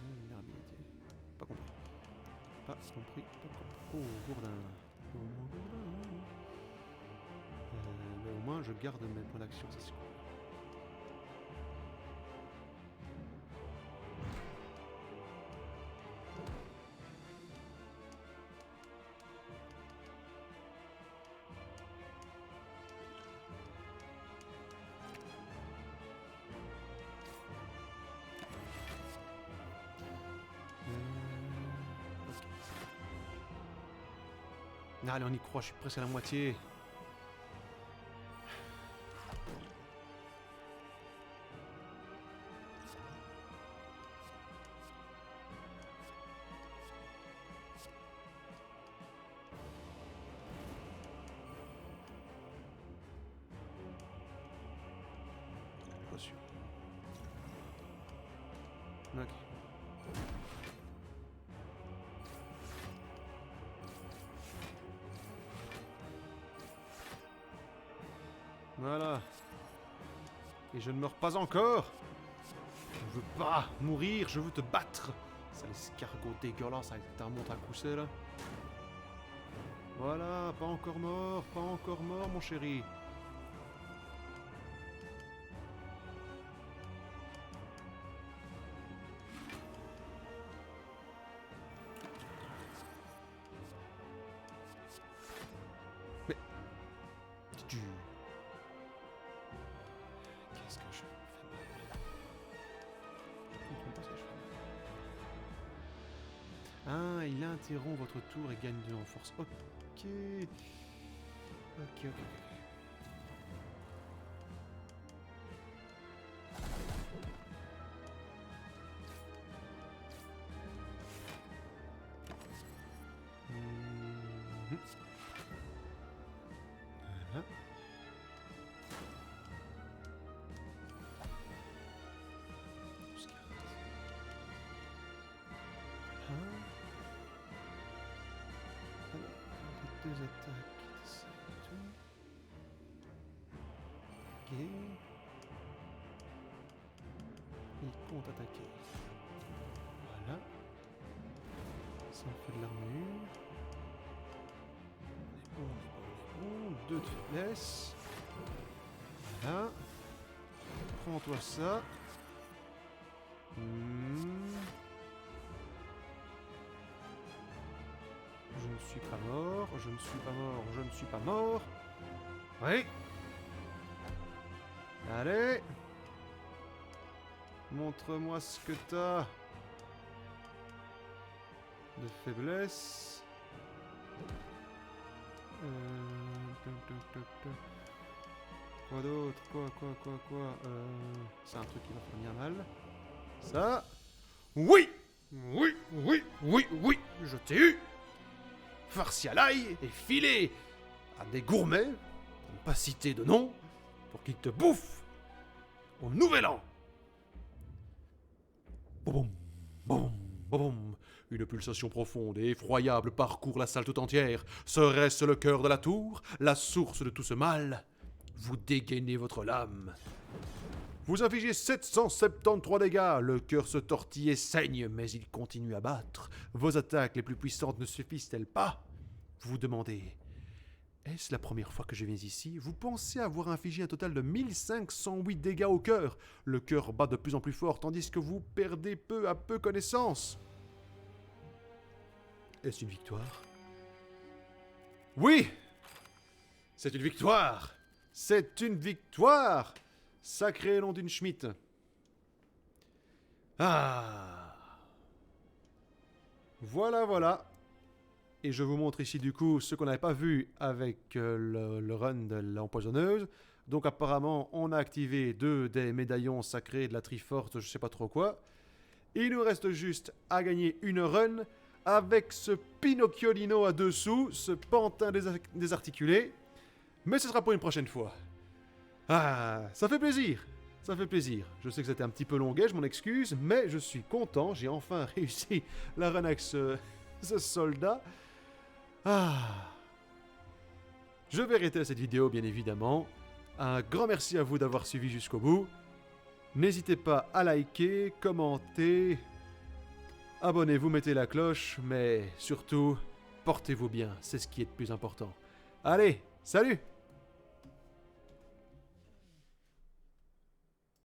Vulnérabilité. Pas compris. Pas compris, pas compris. Oh, gourdin. Oh, gourdin. Mais au moins, je garde mes points d'action, c'est sûr. Allez, on y croit, je suis presque à la moitié. Pas sûr. Ok. Voilà. Et je ne meurs pas encore. Je veux pas mourir, je veux te battre. Ça l'escargot dégueulasse avec ta montre à cousser là. Voilà, pas encore mort, mon chéri. Mais... Tu... Qu'est-ce que je fais mal? Je comprends pas ce que je fais mal. Ah, il interrompt votre tour et gagne 2 en force. Ok. Ok. Voilà. Deux attaques, c'est tout. Ok. Il compte attaquer. Voilà. Ça me fait de l'armure. On est bon. 2 de faiblesse. Voilà. Prends-toi ça. Je ne suis pas mort, je ne suis pas mort, je ne suis pas mort. Oui. Allez. Montre-moi ce que t'as de faiblesse. Quoi d'autre? Quoi? C'est un truc qui va faire bien mal. Ça. Oui! Oui! Je t'ai eu! Farci à l'ail et filé à des gourmets, pour ne pas citer de nom, pour qu'ils te bouffent au nouvel an. Boum, boum, boum. Une pulsation profonde et effroyable parcourt la salle tout entière. Serait-ce le cœur de la tour, la source de tout ce mal? Vous dégainez votre lame. Vous infligez 773 dégâts, le cœur se tortille et saigne, mais il continue à battre. Vos attaques les plus puissantes ne suffisent-elles pas? Vous vous demandez, est-ce la première fois que je viens ici? Vous pensez avoir infligé un total de 1508 dégâts au cœur. Le cœur bat de plus en plus fort, tandis que vous perdez peu à peu connaissance. Est-ce une victoire? Oui! C'est une victoire! C'est une victoire! Sacré nom d'une Schmitt. Ah! Voilà. Et je vous montre ici du coup ce qu'on n'avait pas vu avec le run de l'empoisonneuse. Donc apparemment, on a activé 2 des médaillons sacrés de la Triforce, je sais pas trop quoi. Il nous reste juste à gagner une run avec ce Pinocchiolino à dessous, ce pantin désarticulé. Mais ce sera pour une prochaine fois. Ah, ça fait plaisir. Je sais que c'était un petit peu longuet, je m'en excuse, mais je suis content, j'ai enfin réussi la run avec ce soldat. Ah. Je vais arrêter cette vidéo, bien évidemment. Un grand merci à vous d'avoir suivi jusqu'au bout. N'hésitez pas à liker, commenter, abonnez-vous, mettez la cloche, mais surtout, portez-vous bien, c'est ce qui est le plus important. Allez, salut!